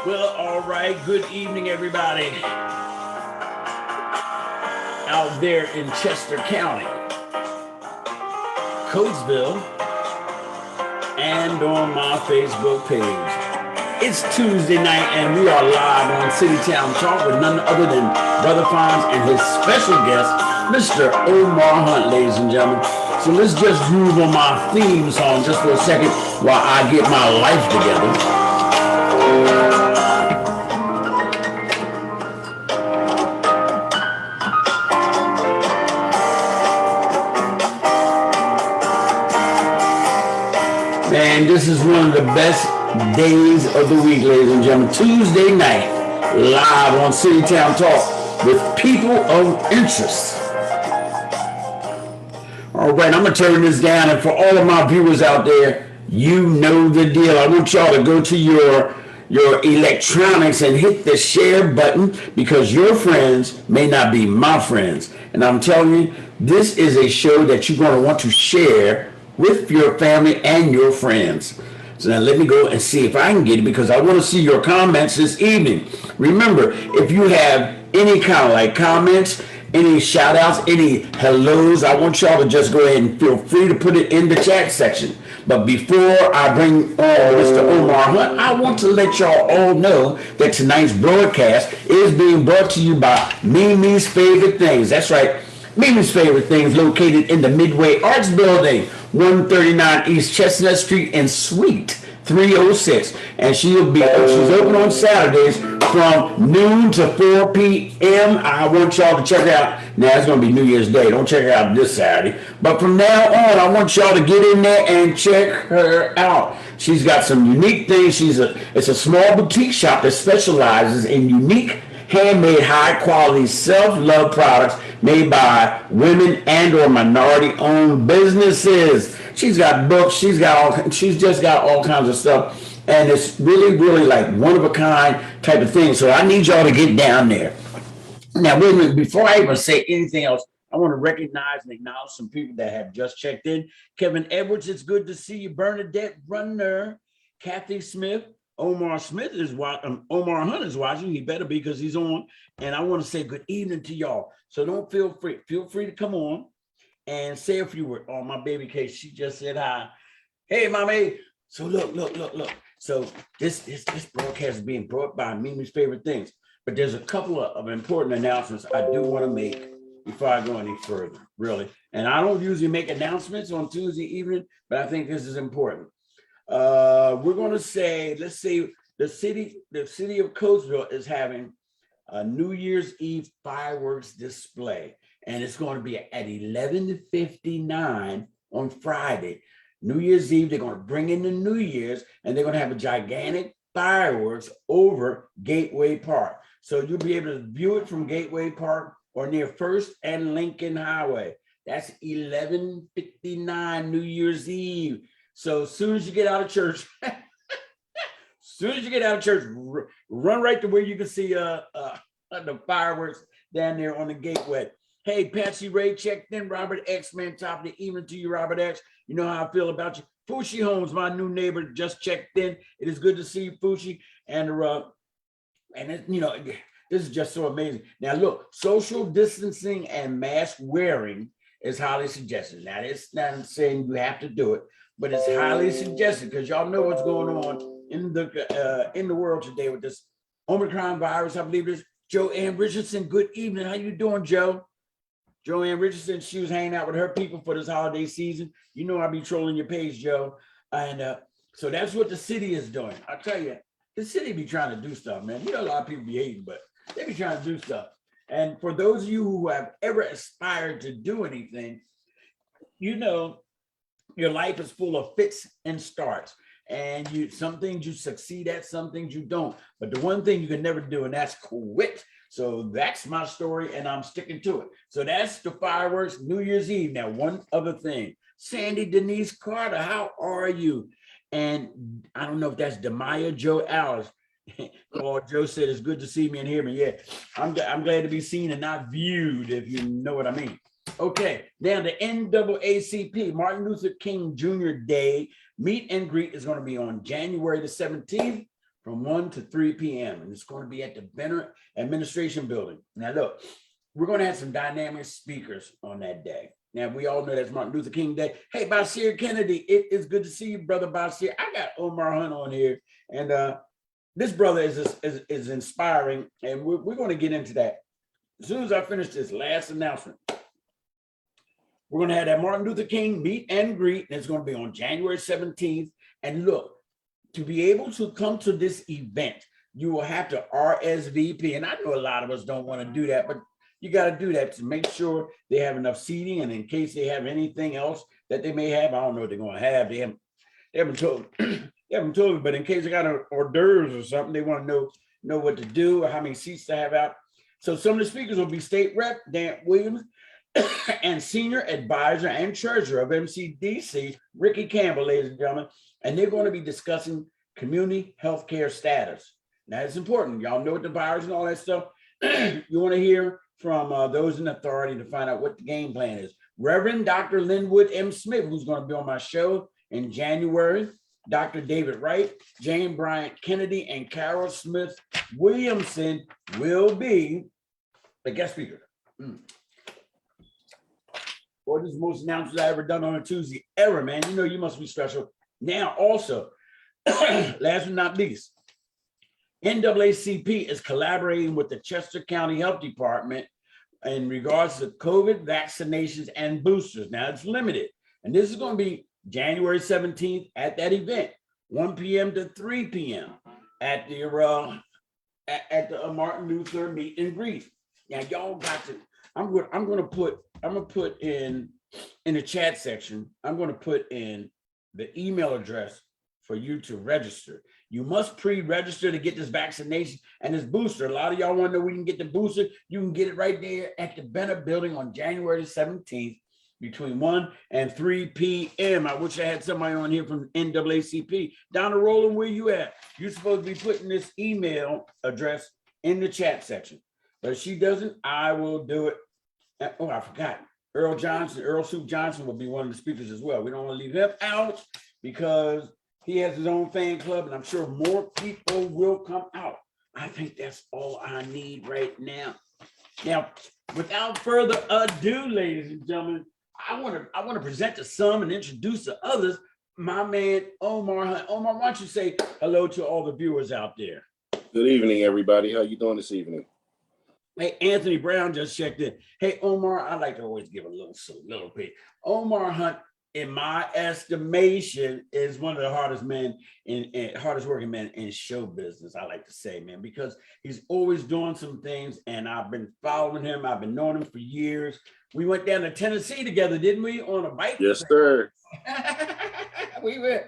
Well, all right. Good evening, everybody out there in Chester County, Coatesville, and on my Facebook page. It's Tuesday night, and we are live on City Town Talk with none other than Brother Fonz and his special guest, Mr. Omar Hunt, ladies and gentlemen. So let's just groove on my theme song just for a second while I get my life together. Man, this is one of the best days of the week, ladies and gentlemen. Tuesday night, live on City Town Talk with people of interest. All right, I'm going to turn this down, and for all of my viewers out there, you know the deal. I want y'all to go to your electronics and hit the share button, because your friends may not be my friends. And I'm telling you, this is a show that you're going to want to share with your family and your friends. So now let me go and see if I can get it, because I want to see your comments this evening. Remember, if you have any kind of like comments, any shout outs, any hellos, I want y'all to just go ahead and feel free to put it in the chat section. But before I bring on Mr. Omar Hunt, I want to let y'all all know that tonight's broadcast is being brought to you by Mimi's Favorite Things. That's right, Mimi's Favorite Things, located in the Midway Arts Building, 139 East Chestnut Street in Suite 306. And she's open on Saturdays from noon to 4 p.m. I want y'all to check her out. Now, it's going to be New Year's Day. Don't check her out this Saturday. But from now on, I want y'all to get in there and check her out. She's got some unique things. It's a small boutique shop that specializes in unique, handmade, high-quality, self-love products made by women and or minority-owned businesses. She's got books. She's just got all kinds of stuff, and it's really, really like one-of-a-kind type of thing. So I need y'all to get down there. Now, wait a minute. Before I even say anything else, I want to recognize and acknowledge some people that have just checked in. Kevin Edwards, it's good to see you. Bernadette Brunner, Kathy Smith, Omar Hunt is watching. He better be, because he's on. And I want to say good evening to y'all. So don't feel free to come on and say a few words. Oh, my baby Kate, she just said hi. Hey, mommy. So look. So this broadcast is being brought by Mimi's Favorite Things. But there's a couple of important announcements I do want to make before I go any further, really. And I don't usually make announcements on Tuesday evening, but I think this is important. We're going to say, let's say the city of Coatesville is having a New Year's Eve fireworks display, and it's going to be at 11:59 on Friday. New Year's Eve, they're going to bring in the New Year's, and they're going to have a gigantic fireworks over Gateway Park. So you'll be able to view it from Gateway Park or near First and Lincoln Highway. That's 11:59 New Year's Eve. So as soon as you get out of church, run right to where you can see the fireworks down there on the gateway. Hey, Patsy Ray checked in. Robert X, man, top of the evening to you, Robert X. You know how I feel about you. Fushi Holmes, my new neighbor, just checked in. It is good to see you, Fushi. And this is just so amazing. Now, look, social distancing and mask wearing is highly suggested. Now, it's not saying you have to do it, but it's highly suggested, because y'all know what's going on in the world today with this Omicron virus. I believe it's Joanne Richardson. Good evening. How you doing, Joe? Joanne Richardson, she was hanging out with her people for this holiday season. You know I be trolling your page, Joe. And so that's what the city is doing. I tell you, the city be trying to do stuff, man. You know, a lot of people be hating, but they be trying to do stuff. And for those of you who have ever aspired to do anything, you know, your life is full of fits and starts. And some things you succeed at, some things you don't. But the one thing you can never do, and that's quit. So that's my story, and I'm sticking to it. So that's the fireworks, New Year's Eve. Now, one other thing. Sandy Denise Carter, how are you? And I don't know if that's Demaya Joe Alice. Oh, Joe said it's good to see me and hear me. Yeah, I'm glad to be seen and not viewed, if you know what I mean. Okay, now the NAACP, Martin Luther King Jr. Day meet and greet is going to be on January the 17th from 1 to 3 p.m. And it's going to be at the Benner Administration Building. Now, look, we're going to have some dynamic speakers on that day. Now, we all know that's Martin Luther King Day. Hey, Bashir Kennedy, it is good to see you, brother Bashir. I got Omar Hunt on here, and this brother is inspiring, and we're going to get into that. As soon as I finish this last announcement, we're going to have that Martin Luther King meet and greet, and it's going to be on January 17th. And look, to be able to come to this event, you will have to RSVP. And I know a lot of us don't want to do that, but you got to do that to make sure they have enough seating. And in case they have anything else that they may have, I don't know what they're going to have. They haven't told they haven't told me, but in case they got an hors d'oeuvres or something, they want to know what to do or how many seats to have out. So some of the speakers will be State Rep Dan Williams and Senior Advisor and Treasurer of MCDC, Ricky Campbell, ladies and gentlemen. And they're going to be discussing community healthcare status. Now, it's important. Y'all know what the virus and all that stuff. You want to hear from those in authority to find out what the game plan is. Reverend Dr. Linwood M. Smith, who's going to be on my show in January, Dr. David Wright, Jane Bryant Kennedy, and Carol Smith Williamson will be the guest speaker. Boy, this is the most announcements I ever done on a Tuesday ever, man. You know you must be special. Now, also, last but not least, NAACP is collaborating with the Chester County Health Department in regards to COVID vaccinations and boosters. Now, it's limited, and this is going to be January 17th at that event, 1 p.m. to 3 p.m. at the Martin Luther meet and greet. Now, y'all got to. I'm going to put in the chat section. I'm going to put in the email address for you to register. You must pre-register to get this vaccination and this booster. A lot of y'all want to know where you can get the booster. You can get it right there at the Bennett Building on January 17th between 1 and 3 p.m. I wish I had somebody on here from NAACP. Donna Rowland, where you at? You're supposed to be putting this email address in the chat section. But if she doesn't, I will do it. Oh, I forgot. Earl Soup Johnson will be one of the speakers as well. We don't want to leave him out because he has his own fan club, and I'm sure more people will come out. I think that's all I need right now. Now, without further ado, ladies and gentlemen, I want to present to some and introduce to others my man Omar Hunt. Omar, why don't you say hello to all the viewers out there? Good evening, everybody. How you doing this evening? Hey, Anthony Brown just checked in. Hey, Omar, I like to always give a little bit. Omar Hunt, in my estimation, is one of the hardest working men in show business, I like to say, man, because he's always doing some things, and I've been following him. I've been knowing him for years. We went down to Tennessee together, didn't we, on a bike? Yes, sir. we went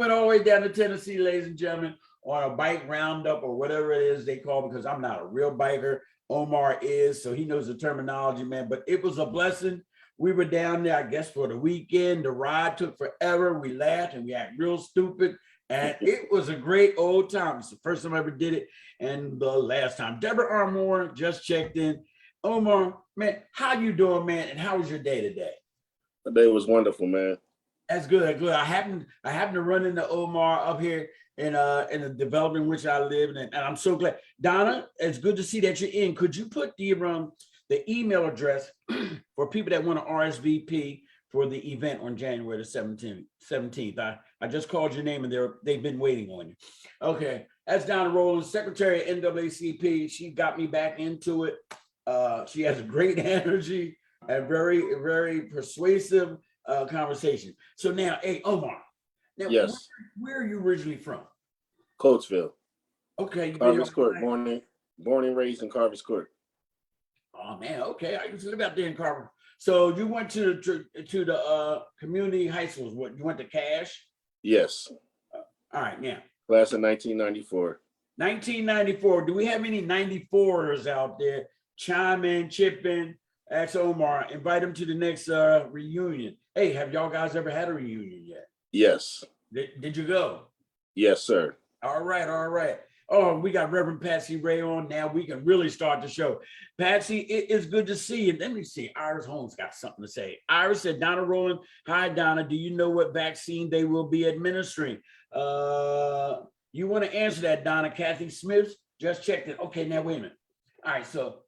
all the way down to Tennessee, ladies and gentlemen, on a bike roundup or whatever it is they call, because I'm not a real biker. Omar is, so he knows the terminology, man. But it was a blessing. We were down there, I guess, for the weekend. The ride took forever. We laughed and we acted real stupid. And it was a great old time. It's the first time I ever did it and the last time. Deborah Armour just checked in. Omar, man, how you doing, man? And how was your day today? The day was wonderful, man. That's good. That's good. I happened to run into Omar up here in the development in which I live, and I'm so glad. Donna, it's good to see that you're in. Could you put the email address for people that want to RSVP for the event on January the 17th? I just called your name, and they've been waiting on you. Okay, that's Donna Rowland, Secretary of NAACP. She got me back into it. She has a great energy and very, very persuasive conversation. So now, hey, Omar. Now, yes. Where are you originally from? Coatesville. Okay. Carver's Court. Born and raised in Carver's Court. Oh man, okay. I used to live out there in Carver. So you went to the community high schools. What, you went to Cash? Yes. All right, now. Class of 1994. 1994. Do we have any 94ers out there? Chime in, chip in, ask Omar, invite him to the next reunion. Hey, have y'all guys ever had a reunion yet? Yes. Did you go? Yes, sir. All right, all right. Oh, we got Reverend Patsy Ray on. Now we can really start the show. Patsy, it is good to see you. Let me see. Iris Holmes got something to say. Iris said, Donna Rowland, hi, Donna. Do you know what vaccine they will be administering? You want to answer that, Donna? Kathy Smith just checked it. Okay, now wait a minute. All right, so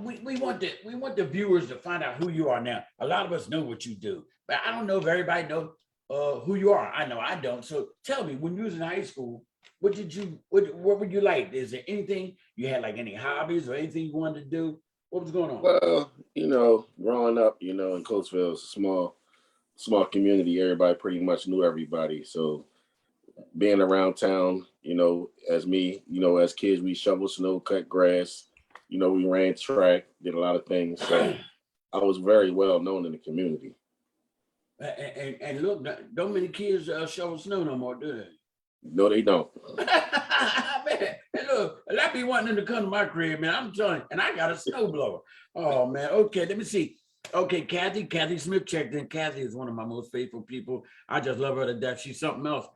we want the viewers to find out who you are now. A lot of us know what you do, but I don't know if everybody knows who you are. I know I don't. So tell me, when you was in high school, what would you like? Is there anything you had, like any hobbies or anything you wanted to do? What was going on? Well, growing up, in Coatesville, it's a small community. Everybody pretty much knew everybody. So being around town, as me, as kids, we shoveled snow, cut grass, we ran track, did a lot of things. So I was very well known in the community. And look, don't many kids shovel snow no more, do they? No, they don't. Man, look, I be wanting them to come to my crib, man. I'm telling you, and I got a snowblower. Oh man, okay, let me see. Okay, Kathy Smith checked in. Kathy is one of my most faithful people. I just love her to death. She's something else.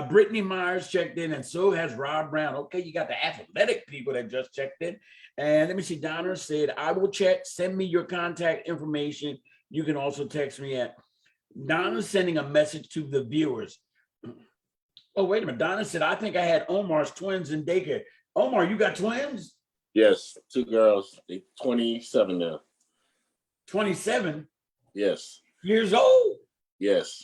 Brittany Myers checked in, and so has Rob Brown. Okay, you got the athletic people that just checked in. And let me see, Donna said, I will check. Send me your contact information. You can also text me at. Donna's sending a message to the viewers. Oh, wait a minute. Donna said, I think I had Omar's twins in daycare. Omar, you got twins? Yes, 2 girls. They're 27 now. 27? Yes. Years old? Yes.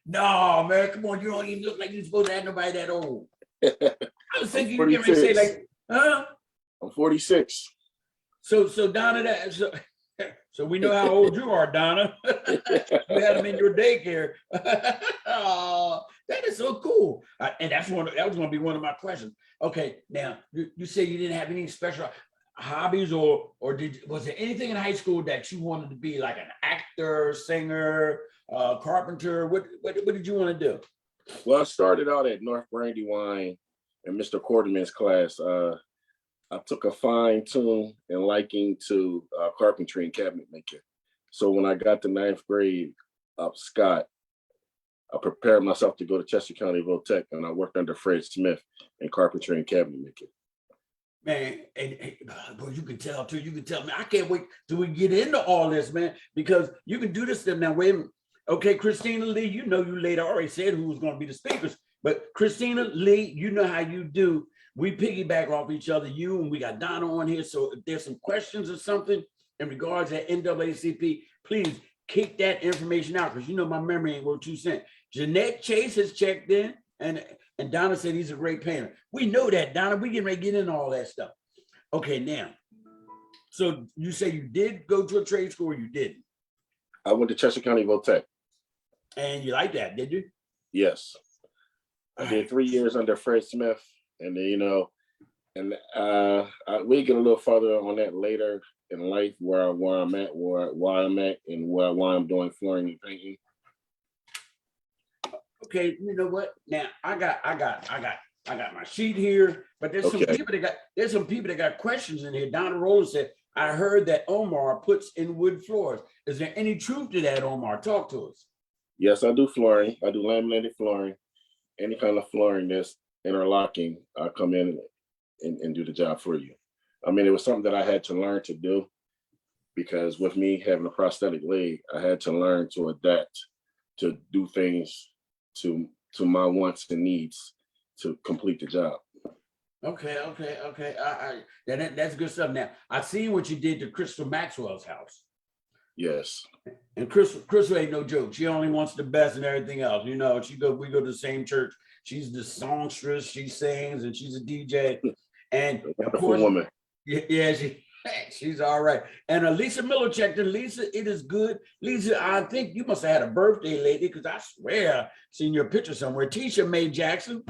No, man, come on. You don't even look like you're supposed to have nobody that old. I was thinking you can 46. say like, huh? I'm 46. So Donna, so we know how old you are, Donna. You had them in your daycare. Oh, that is so cool. And that was going to be one of my questions. Okay, now you say you didn't have any special hobbies, or was there anything in high school that you wanted to be, like an actor, singer, carpenter? What did you want to do? Well, I started out at North Brandywine in Mr. Quarterman's class. I took a fine tune and liking to carpentry and cabinet making. So when I got to 9th grade up Scott, I prepared myself to go to Chester County Tech, and I worked under Fred Smith in carpentry and cabinet making. Man, and boy, you can tell too. You can tell me. I can't wait till we get into all this, man, because you can do this stuff now. Wait a minute. Okay, Christina Lee, you later already said who was going to be the speakers, but Christina Lee, you know how you do. We piggyback off each other, you and we got Donna on here. So if there's some questions or something in regards to NAACP, please kick that information out, because my memory ain't worth 2 cents. Jeanette Chase has checked in, and Donna said he's a great painter. We know that, Donna. We getting ready to get into all that stuff. Okay, now, so you say you did go to a trade school, or you didn't? I went to Chester County Tech. And you like that, did you? Yes. I did 3 years under Fred Smith, and then, we get a little further on that later in life, where I'm at, why I'm at, and why I'm doing flooring and painting. Okay, you know what? Now I got my sheet here, but there's some people that got questions in here. Donna Rose said, I heard that Omar puts in wood floors. Is there any truth to that, Omar? Talk to us. Yes, I do flooring. I do laminated flooring. Any kind of flooring that's interlocking, I come in and do the job for you. I mean, it was something that I had to learn to do, because with me having a prosthetic leg, I had to learn to adapt, to do things to my wants and needs to complete the job. Okay. That's good stuff. Now, I seen what you did to Crystal Maxwell's house. Yes. And Crystal ain't no joke. She only wants the best and everything else. We go to the same church. She's the songstress. She sings and she's a DJ. And of course, woman. Yeah, she's all right. And Lisa Miller checked in. Lisa, it is good. Lisa, I think you must have had a birthday lately, because I swear I've seen your picture somewhere. Tisha Mae Jackson,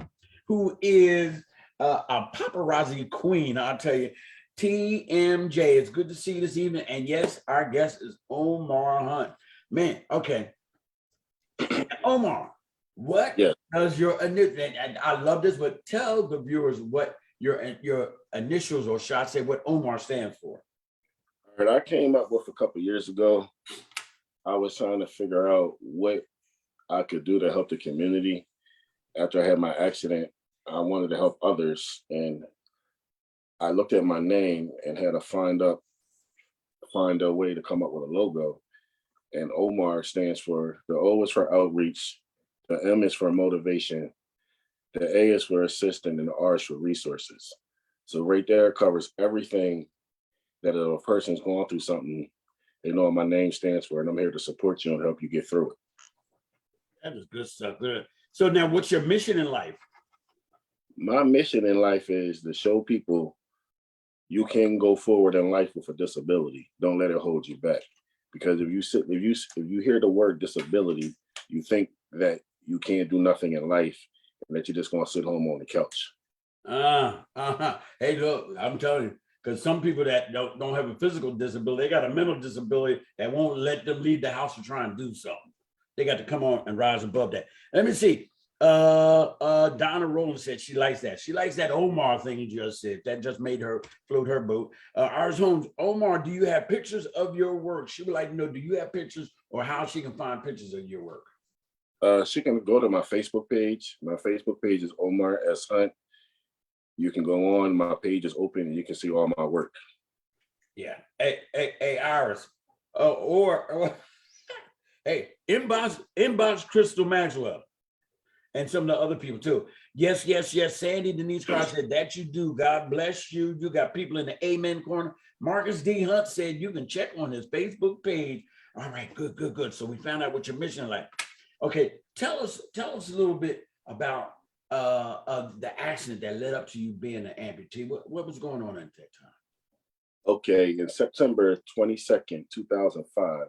who is a paparazzi queen, I'll tell you. TMJ, it's good to see you this evening. And yes, our guest is Omar Hunt. Man, okay. Omar, what does your initial, and I love this, but tell the viewers what your initials, or should I say what Omar stands for? All right, I came up with a couple of years ago. I was trying to figure out what I could do to help the community. After I had my accident, I wanted to help others, and I looked at my name and had to find a way to come up with a logo. And Omar stands for, the O is for outreach, the M is for motivation, The A is for assistant and the R is for resources. So right there covers everything that if a person's going through something, they know what my name stands for, and I'm here to support you and help you get through it. That is good stuff. Good. So now, what's your mission in life? My mission in life is to show people you can go forward in life with a disability. Don't let it hold you back. Because if you hear the word disability, you think that you can't do nothing in life and that you're just gonna sit home on the couch. Hey, look, I'm telling you, because some people that don't have a physical disability, they got a mental disability that won't let them leave the house to try and do something. They got to come on and rise above that. Let me see. Donna Rowland said she likes that. She likes that Omar thing you just said. That just made her float her boat. Ours Holmes, Omar, do you have pictures of your work? She would like to know, do you have pictures or how she can find pictures of your work? She can go to my Facebook page. My Facebook page is Omar S. Hunt. You can go on, my page is open and you can see all my work. Yeah. Hey, Iris. Hey, inbox Crystal Maxwell. And some of the other people too. Yes. Sandy Denise Carr said that you do. God bless you. You got people in the amen corner. Marcus D. Hunt said you can check on his Facebook page. All right, good. So we found out what your mission is like. Okay, tell us a little bit about the accident that led up to you being an amputee. What was going on at that time? Okay, in September 22nd, 2005,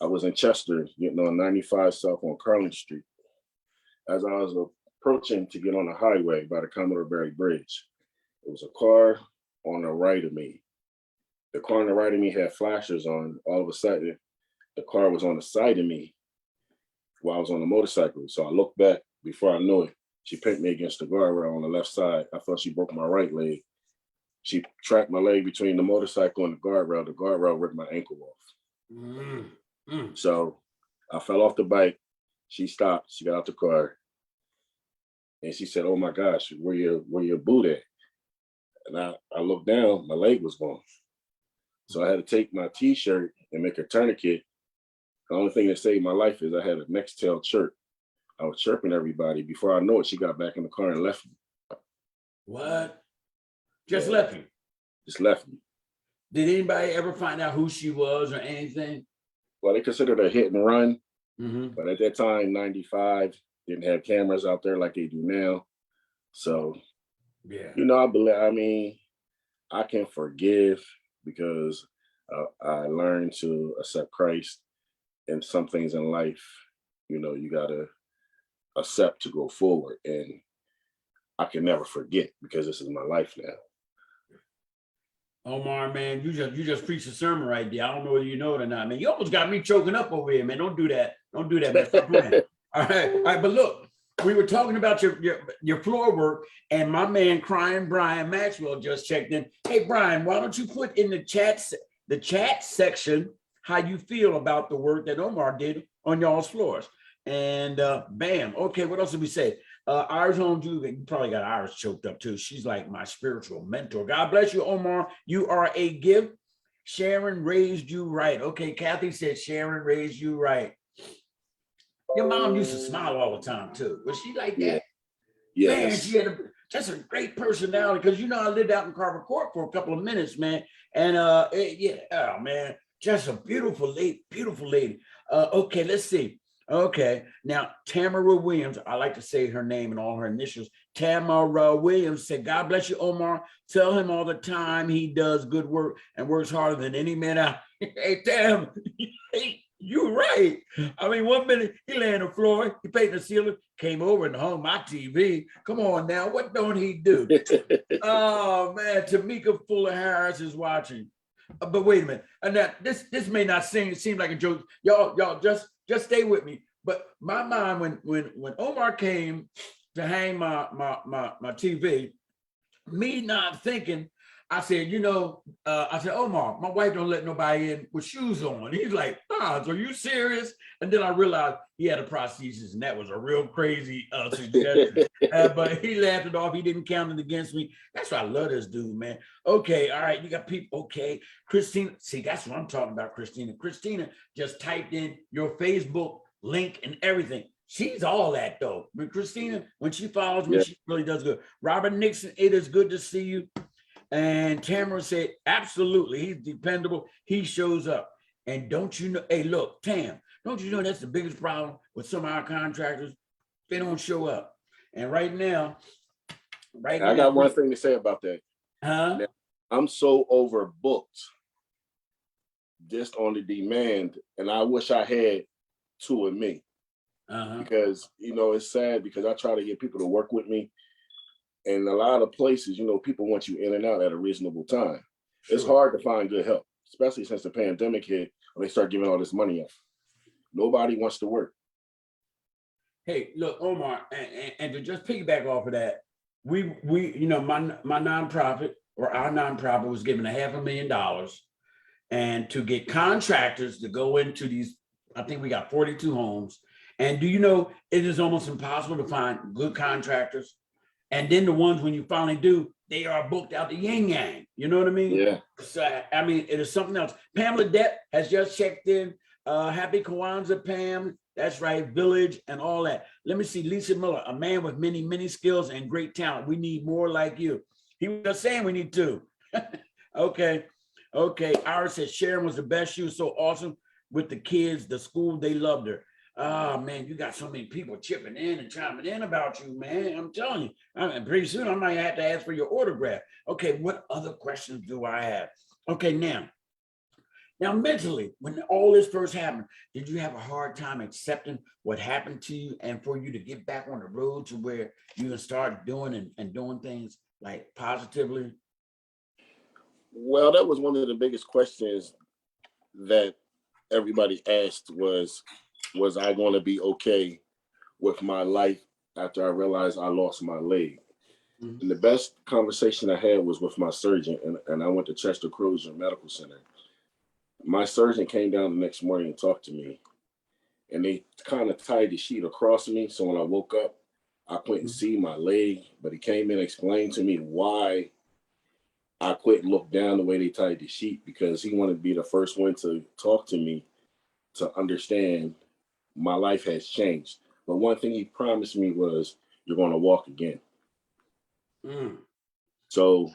I was in Chester, getting on 95 South on Carlin Street. As I was approaching to get on the highway by the Commodore Barry Bridge, there was a car on the right of me. The car on the right of me had flashers on. All of a sudden, the car was on the side of me while I was on the motorcycle. So I looked back. Before I knew it, she pinned me against the guardrail on the left side. I thought she broke my right leg. She tracked my leg between the motorcycle and the guardrail. The guardrail ripped my ankle off. So I fell off the bike. She stopped. She got out the car, and she said, "Oh my gosh, where your boot at?" And I looked down. My leg was gone. So I had to take my T-shirt and make a tourniquet. The only thing that saved my life is I had a Nextel chirp. I was chirping everybody. Before I know it, she got back in the car and left me. What? Just left you? Just left me. Did anybody ever find out who she was or anything? Well, they considered a hit and run. Mm-hmm. But at that time, 95, didn't have cameras out there like they do now. So, yeah, I can forgive because I learned to accept Christ, and some things in life, you got to accept to go forward. And I can never forget because this is my life now. Omar, man, you just preached a sermon right there. I don't know whether you know it or not, man. You almost got me choking up over here, man. Don't do that, man. Stop playing. All right. But look, we were talking about your floor work, and my man, crying Brian Maxwell, just checked in. Hey, Brian, why don't you put in the chat section how you feel about the work that Omar did on y'all's floors? And bam. Okay, what else did we say? Iris Holmes, you probably got Iris choked up too. She's like my spiritual mentor. God bless you, Omar. You are a gift. Sharon raised you right. Okay, Kathy said Sharon raised you right. Your mom used to smile all the time too. Was she like that? Yes. Man, she had just a great personality. Because I lived out in Carver Court for a couple of minutes, man. And man, just a beautiful lady. Okay, let's see. Okay, now Tamara Williams, I like to say her name and all her initials. Tamara Williams said, God bless you, Omar. Tell him all the time he does good work and works harder than any man out. Hey, Tam, you're right. I mean, 1 minute he lay on the floor, he painted the ceiling, came over and hung my TV. Come on now, what don't he do? Oh, man, Tamika Fuller Harris is watching. But wait a minute. And now this may not seem like a joke. Y'all just stay with me. But my mind, when Omar came to hang my TV, me not thinking, I said, Omar, my wife don't let nobody in with shoes on. He's like, are you serious? And then I realized he had a prosthesis, and that was a real crazy suggestion. But he laughed it off. He didn't count it against me. That's why I love this dude, man. Okay, all right, you got people. Okay, Christina. See, that's what I'm talking about, Christina. Christina just typed in your Facebook link and everything. She's all that though. But Christina, when she follows me, Yeah. she really does good. Robert Nixon, it is good to see you. And Tamara said, absolutely, he's dependable. He shows up. And don't you know, hey, look, Tam, don't you know that's the biggest problem with some of our contractors? They don't show up. And right now, I got one thing to say about that. huh? Now, I'm so overbooked just on the demand, and I wish I had two of me. Because it's sad because I try to get people to work with me, and a lot of places, people want you in and out at a reasonable time. Sure. It's hard to find good help, especially since the pandemic hit when they start giving all this money out. Nobody wants to work. Hey, look, Omar, and to just piggyback off of that, we my nonprofit or our nonprofit was given $500,000, and to get contractors to go into these, I think we got 42 homes. And do you know it is almost impossible to find good contractors? And then the ones when you finally do, they are booked out the yin yang. You know what I mean? Yeah. So I mean, it is something else. Pamela Depp has just checked in. Happy Kwanzaa, Pam. That's right, Village and all that. Let me see, Lisa Miller, a man with many, many skills and great talent. We need more like you. He was just saying we need two. Okay. Iris said Sharon was the best. She was so awesome with the kids, the school, they loved her. Oh man, you got so many people chipping in and chiming in about you, man. I'm telling you, pretty soon I might have to ask for your autograph. Okay, what other questions do I have? Okay, now mentally, when all this first happened, did you have a hard time accepting what happened to you and for you to get back on the road to where you can start doing and doing things like positively? Well, that was one of the biggest questions that everybody asked was I going to be okay with my life after I realized I lost my leg? Mm-hmm. And the best conversation I had was with my surgeon, and I went to Chester Crozier Medical Center. My surgeon came down the next morning and talked to me, and they kind of tied the sheet across me. So when I woke up, I couldn't see my leg, but he came in and explained to me why I couldn't look down the way they tied the sheet, because he wanted to be the first one to talk to me to understand my life has changed. But one thing he promised me was, you're going to walk again. So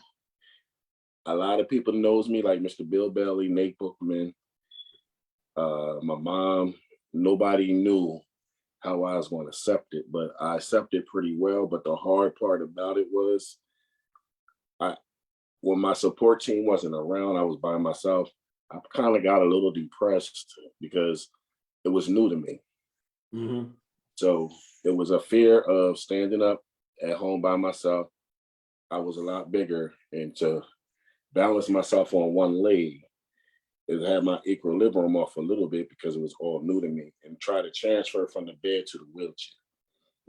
a lot of people knows me, like Mr. Bill Bailey, Nate Bookman, my mom. Nobody knew how I was going to accept it, but I accepted pretty well. But the hard part about it was, when my support team wasn't around, I was by myself. I kind of got a little depressed because it was new to me. Mm-hmm. So it was a fear of standing up at home by myself. I was a lot bigger, and to balance myself on one leg, it had my equilibrium off a little bit because it was all new to me, and try to transfer from the bed to the wheelchair.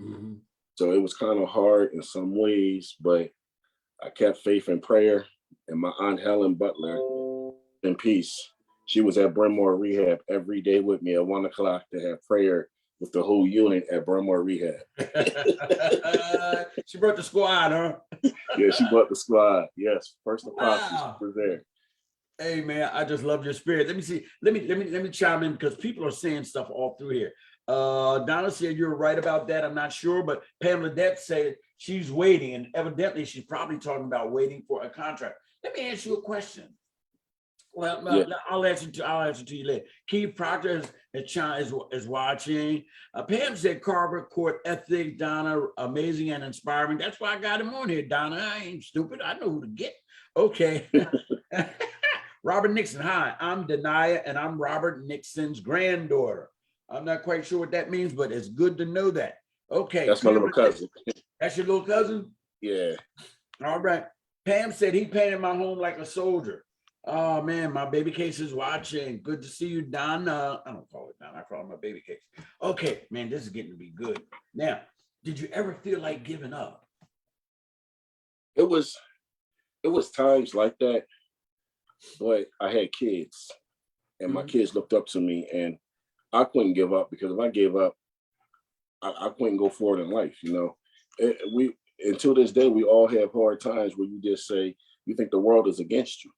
Mm-hmm. So it was kind of hard in some ways, but I kept faith and prayer. And my Aunt Helen Butler, in peace, she was at Bryn Mawr Rehab every day with me at 1 o'clock to have prayer with the whole unit at Bryn Mawr Rehab. She brought the squad, huh? Yeah, she brought the squad. Yes, first apostle was there. Hey man, I just love your spirit. Let me see. Let me chime in because people are saying stuff all through here. Donna said you're right about that. I'm not sure, but Pamela Depp said she's waiting, and evidently she's probably talking about waiting for a contract. Let me ask you a question. Well, yeah. I'll answer to you later. Keith Proctor is watching. Pam said Carver Court ethics, Donna, amazing and inspiring. That's why I got him on here, Donna. I ain't stupid. I know who to get. Okay. Robert Nixon, hi, I'm Denia, and I'm Robert Nixon's granddaughter. I'm not quite sure what that means, but it's good to know that. Okay. That's my little cousin. That's your little cousin? Yeah. All right. Pam said he painted my home like a soldier. Oh man, my baby case is watching. Good to see you, Donna. I don't call it Donna, I call it my baby case. Okay, man, this is getting to be good. Now, did you ever feel like giving up? It was times like that, but I had kids, and my kids looked up to me, and I couldn't give up, because if I gave up, I couldn't go forward in life. Until this day, we all have hard times where you just say, you think the world is against you.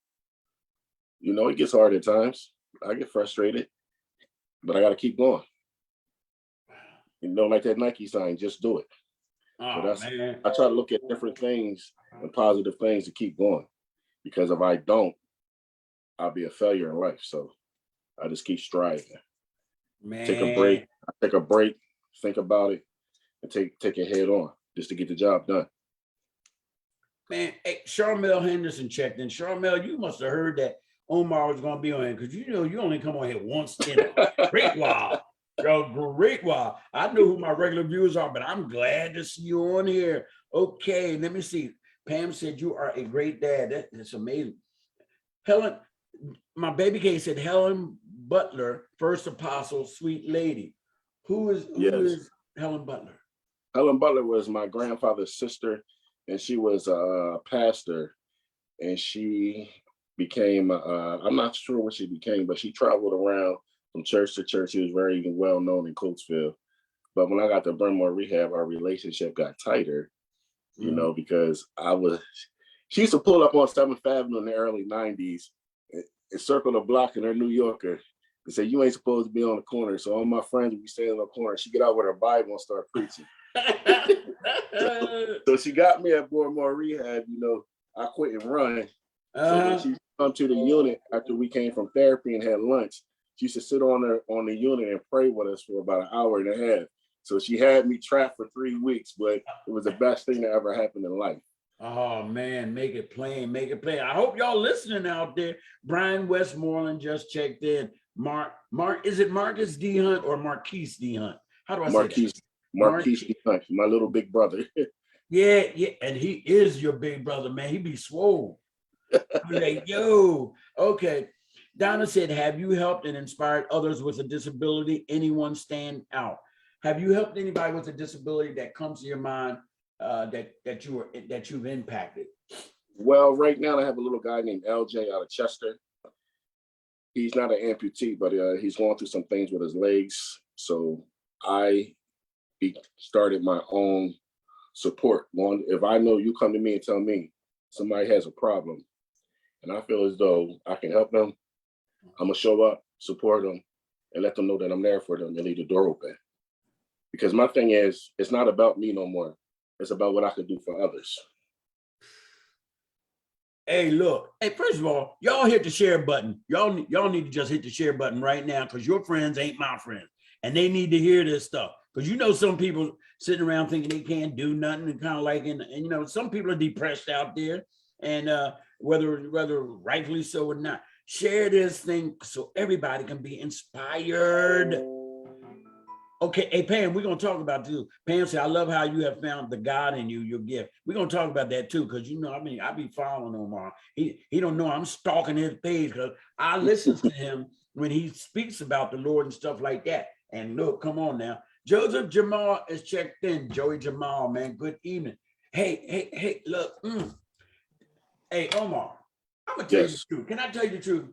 It gets hard at times. I get frustrated, but I got to keep going. like that Nike sign, just do it. Oh, So that's, man. I try to look at different things and positive things to keep going, because if I don't, I'll be a failure in life. So I just keep striving. Man. Take a break, think about it, and take it head on just to get the job done. Man, hey, Charmel Henderson checked in. Charmel, you must have heard that Omar was going to be on here, because you only come on here once in a great while. Great while. I know who my regular viewers are, but I'm glad to see you on here. Okay, let me see. Pam said you are a great dad. That's amazing. Helen, my baby K said Helen Butler, first apostle, sweet lady. Who is Helen Butler? Helen Butler was my grandfather's sister, and she was a pastor, and she became, I'm not sure what she became, but she traveled around from church to church. She was very well known in Coatesville. But when I got to Brentmore Rehab, our relationship got tighter, because she used to pull up on 7th Avenue in the early 90s and circle the block in her New Yorker and say, you ain't supposed to be on the corner. So all my friends would be standing on the corner. She get out with her Bible and start preaching. so she got me at Brentmore Rehab, I quit and run. So when she come to the unit after we came from therapy and had lunch, she used to sit on the unit and pray with us for about an hour and a half. So she had me trapped for 3 weeks, but it was the best thing that ever happened in life. Oh man, make it plain, make it plain. I hope y'all listening out there. Brian Westmoreland just checked in. Mark, is it Marcus D. Hunt or Marquise D. Hunt? How do I say that? Marquise D. Hunt, my little big brother. Yeah, and he is your big brother, man. He be swole. Like, yo, okay. Donna said, have you helped and inspired others with a disability? Anyone stand out? Have you helped anybody with a disability that comes to your mind that you've impacted? Well, right now I have a little guy named LJ out of Chester. He's not an amputee, but he's going through some things with his legs. So I started my own support. If I know you come to me and tell me somebody has a problem, and I feel as though I can help them, I'm gonna show up, support them, and let them know that I'm there for them and leave the door open. Because my thing is, it's not about me no more. It's about what I can do for others. Hey, look. Hey, first of all, y'all hit the share button. Y'all need to just hit the share button right now, because your friends ain't my friends, and they need to hear this stuff. Because some people sitting around thinking they can't do nothing, and kind of like, and some people are depressed out there, and whether rightfully so or not. Share this thing so everybody can be inspired. Okay, hey Pam, we're gonna talk about this. Pam said, I love how you have found the God in you, your gift. We're gonna talk about that too, because I be following Omar. He don't know I'm stalking his page, because I listen to him when he speaks about the Lord and stuff like that. And look, come on now. Joseph Jamal is checked in. Joey Jamal, man, good evening. Hey, look. Hey, Omar, I'm gonna tell you the truth. Can I tell you the truth?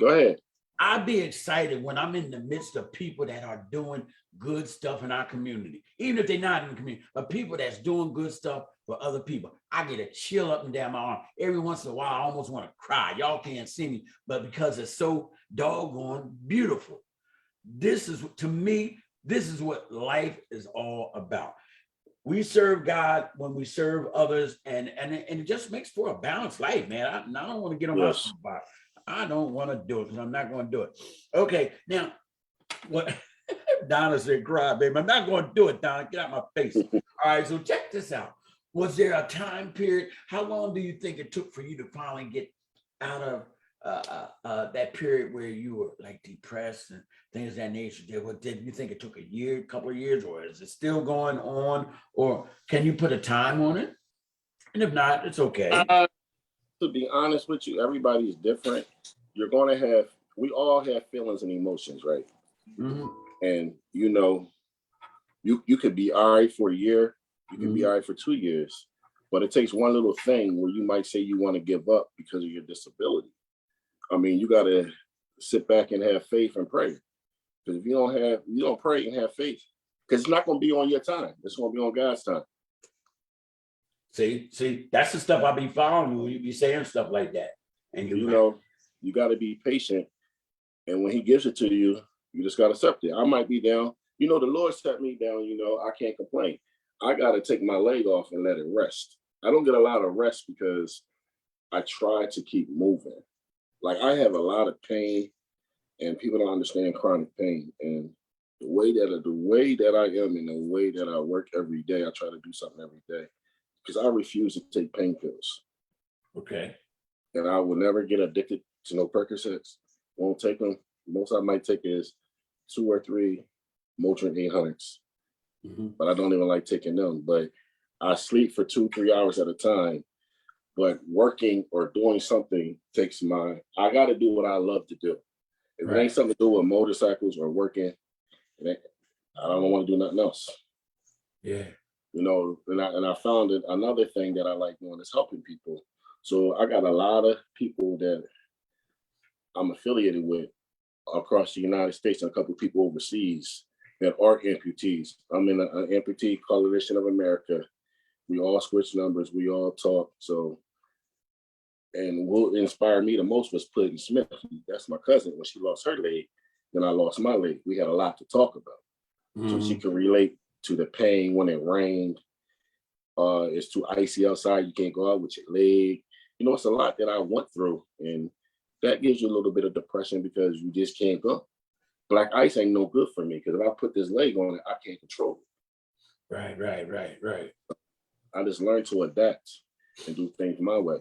Go ahead. I'd be excited when I'm in the midst of people that are doing good stuff in our community, even if they're not in the community, but people that's doing good stuff for other people. I get a chill up and down my arm. Every once in a while, I almost want to cry. Y'all can't see me, but because it's so doggone beautiful. To me, this is what life is all about. We serve God when we serve others, and it just makes for a balanced life, man. I don't want to get on my spot. I don't want to do it, because I'm not going to do it. Okay, now, what Donna said, cry, baby. I'm not going to do it, Donna. Get out my face. All right, so check this out. Was there a time period? How long do you think it took for you to finally get out of that period where you were like depressed and things of that nature? Did you think it took a year, couple of years, or is it still going on? Or can you put a time on it? And if not, it's okay. To be honest with you, everybody is different. We all have feelings and emotions, right? Mm-hmm. And you could be all right for a year, you could be all right for 2 years, but it takes one little thing where you might say you want to give up because of your disability. I mean, you got to sit back and have faith and pray. Because if you don't pray and have faith, because it's not going to be on your time. It's going to be on God's time. See, that's the stuff I be following when you be saying stuff like that. And you got to be patient. And when he gives it to you, you just got to accept it. I might be down. the Lord set me down, I can't complain. I got to take my leg off and let it rest. I don't get a lot of rest because I try to keep moving. Like I have a lot of pain and people don't understand chronic pain. And the way that I am and the way that I work every day, I try to do something every day because I refuse to take pain pills. Okay. And I will never get addicted to no Percocets. Won't take them. Most I might take is 2 or 3 Motrin 800s. But I don't even like taking them. But I sleep for 2-3 hours at a time. But working or doing something takes I got to do what I love to do. If it ain't something to do with motorcycles or working, I don't want to do nothing else. Yeah. And I found that another thing that I like doing is helping people. So I got a lot of people that I'm affiliated with across the United States and a couple of people overseas that are amputees. I'm in an Amputee Coalition of America. We all switch numbers. We all talk. So, and what inspired me the most was Puddin Smith. That's my cousin. When she lost her leg, then I lost my leg. We had a lot to talk about. So she could relate to the pain when it rained. It's too icy outside. You can't go out with your leg. It's a lot that I went through. And that gives you a little bit of depression because you just can't go. Black ice ain't no good for me because if I put this leg on it, I can't control it. Right. I just learned to adapt and do things my way.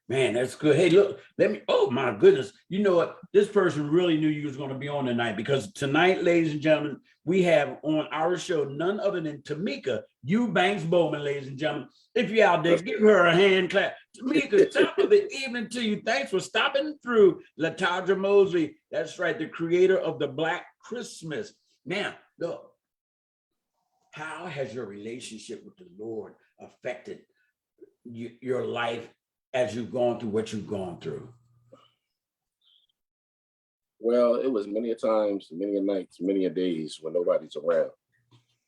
Man, that's good. Hey, look, oh my goodness. You know what? This person really knew you was going to be on tonight because tonight, ladies and gentlemen, we have on our show none other than Tamika Eubanks Bowman, ladies and gentlemen. If you're out there, give her a hand clap. Tamika, top of the evening to you. Thanks for stopping through. LaTadra Mosley, that's right, the creator of the Black Christmas. Now, look, how has your relationship with the Lord affected your life as you've gone through what you've gone through? Well, it was many a times, many a nights, many a days when nobody's around.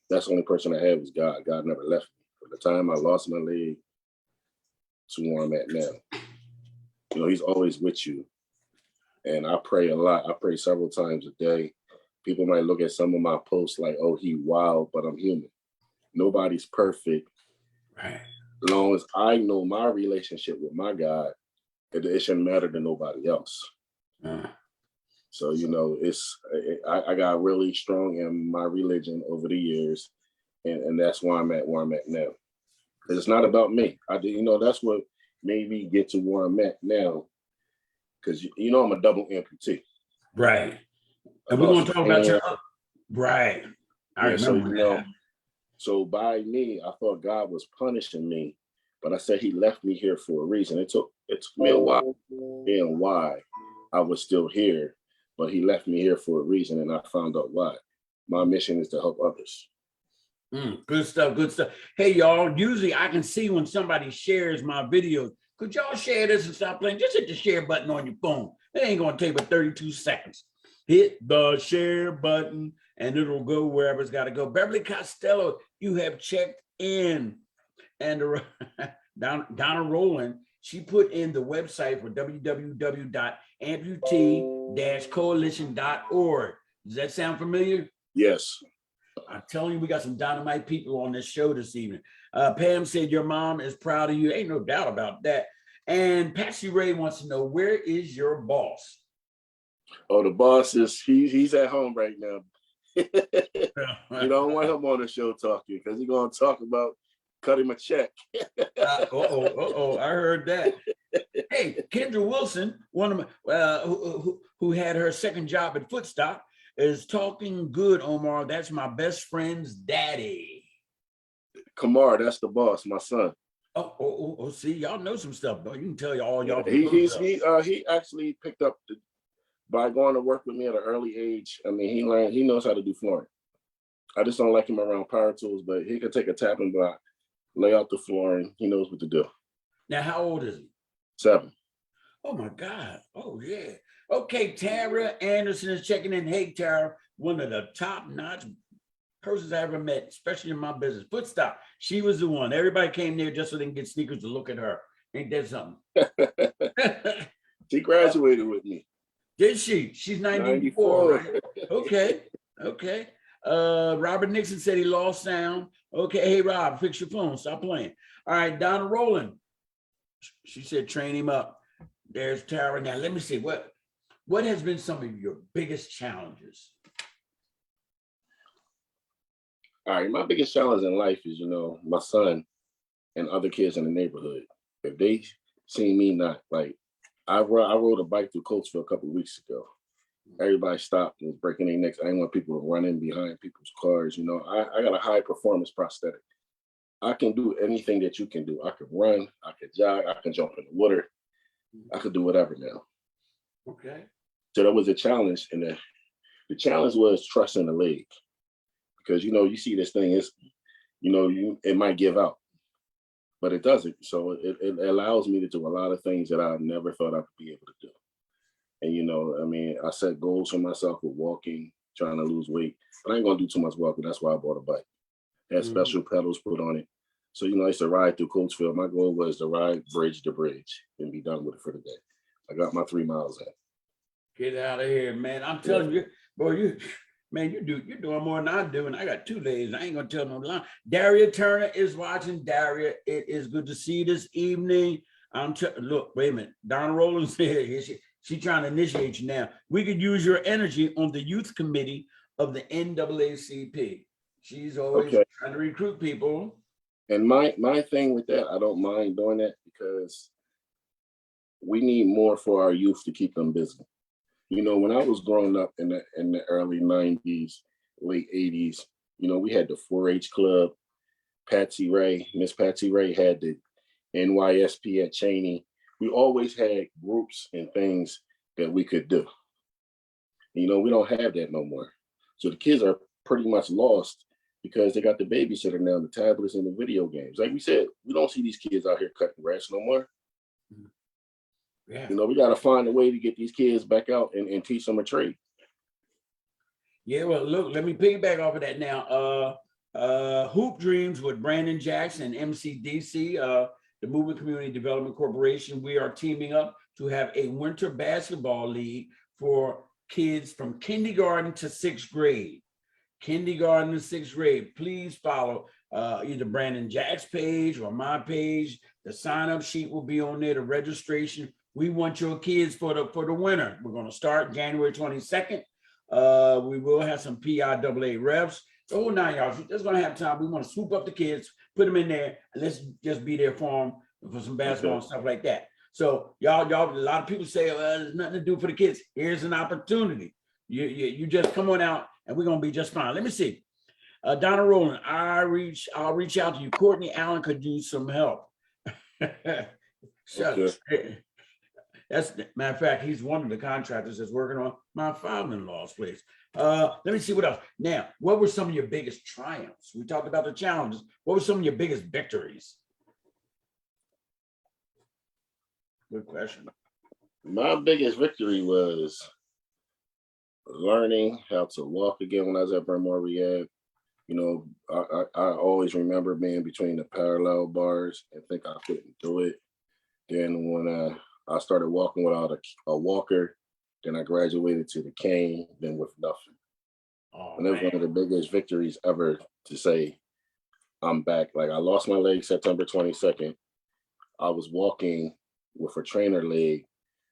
That's the only person I had was God. God never left me. From the time I lost my leg to where I'm at now. He's always with you. And I pray a lot. I pray several times a day. People might look at some of my posts like, oh, he wild, but I'm human. Nobody's perfect. Right. As long as I know my relationship with my God, it shouldn't matter to nobody else. So, I got really strong in my religion over the years, and that's why I'm at where I'm at now. Because it's not about me. That's what made me get to where I'm at now. Because, I'm a double amputee. Right. And we're going to talk about your... Right. I remember that. So by me, I thought God was punishing me, but I said he left me here for a reason. It took me a while and why I was still here, but he left me here for a reason, and I found out why. My mission is to help others. Good stuff. Hey, y'all, usually I can see when somebody shares my videos. Could y'all share this and stop playing? Just hit the share button on your phone. It ain't going to take but 32 seconds. Hit the share button and it'll go wherever it's got to go. Beverly Costello, you have checked in. And Donna Rowland, she put in the website for www.amputee-coalition.org. Does that sound familiar? Yes. I'm telling you, we got some dynamite people on this show this evening. Pam said your mom is proud of you. Ain't no doubt about that. And Patsy Ray wants to know, where is your boss? Oh, the boss he's at home right now. You don't want him on the show talking because he's going to talk about cut him a check. I heard that. Hey, Kendra Wilson, one of my, who had her second job at Footstop, is talking good, Omar. That's my best friend's daddy. Kamar, that's the boss, my son. Oh, see, y'all know some stuff, though. You can tell y'all. He actually picked up by going to work with me at an early age. I mean, he knows how to do flooring. I just don't like him around power tools, but he can take a tapping block, lay out the flooring. He knows what to do. Now, how old is he? 7. Oh my God. Oh yeah. Okay, Tara Anderson is checking in. Hey, Tara, one of the top-notch persons I ever met, especially in my business. Footstop. She was the one. Everybody came there just so they can get sneakers to look at her. Ain't that something? She graduated with me. Did she? She's 94, right? Okay. Robert Nixon said he lost sound. Okay, hey Rob, fix your phone. Stop playing. All right, Donna Rowland. She said train him up. There's Tara. Now let me see what has been some of your biggest challenges. All right, my biggest challenge in life is, my son and other kids in the neighborhood. If they see me not like, I rode a bike through Coatesville a couple of weeks ago. Everybody stopped and was breaking their necks. I didn't want people running behind people's cars. I got a high performance prosthetic. I can do anything that you can do. I can run, I can jog, I can jump in the water. I could do whatever now. Okay. So that was a challenge. And the challenge was trusting the leg. Because, you see this thing is, it might give out, but it doesn't. So it allows me to do a lot of things that I never thought I could be able to do. And, I set goals for myself with walking, trying to lose weight, but I ain't going to do too much walking. That's why I bought a bike. It had special pedals put on it. So, I used to ride through Coatesville. My goal was to ride bridge to bridge and be done with it for the day. I got my 3 miles in. Get out of here, man. I'm telling you, boy, you're doing more than I do, and I got 2 days. I ain't gonna tell no lie. Daria Turner is watching. Daria, it is good to see you this evening. Look, wait a minute. Donna Rowland's here. She trying to initiate you now. We could use your energy on the youth committee of the NAACP. She's always trying to recruit people. And my thing with that, I don't mind doing that because we need more for our youth to keep them busy. When I was growing up in the early 90s, late 80s, we had the 4-H club. Miss Patsy Ray had the NYSP at Cheney. We always had groups and things that we could do. We don't have that no more. So the kids are pretty much lost because they got the babysitter now, the tablets and the video games. Like we said, we don't see these kids out here cutting grass no more. Yeah. We got to find a way to get these kids back out and teach them a trade. Yeah, well, look, let me piggyback off of that now. Hoop Dreams with Brandon Jackson, MCDC, the Movement Community Development Corporation. We are teaming up to have a winter basketball league for kids from kindergarten to 6th grade. Kindergarten to 6th grade. Please follow either Brandon Jack's page or my page. The sign-up sheet will be on there, the registration. We want your kids for the winter. We're going to start January 22nd. We will have some PIAA refs. Oh, now y'all, just going to have time. We want to swoop up the kids, put them in there, and let's just be there for them for some basketball and stuff like that. So y'all, a lot of people say, well, there's nothing to do for the kids. Here's an opportunity. You just come on out, and we're going to be just fine. Let me see. Donna Rowland, I'll reach out to you. Courtney Allen could use some help. Shucks. That's, matter of fact, he's one of the contractors that's working on my father-in-law's place. Let me see what else. Now, what were some of your biggest triumphs? We talked about the challenges. What were some of your biggest victories? Good question. My biggest victory was learning how to walk again when I was at Brentmore Rehab. I always remember being between the parallel bars and think I couldn't do it. Then when I started walking without a walker, then I graduated to the cane, then with nothing. And it was one of the biggest victories ever to say, I'm back. Like I lost my leg September 22nd. I was walking with a trainer leg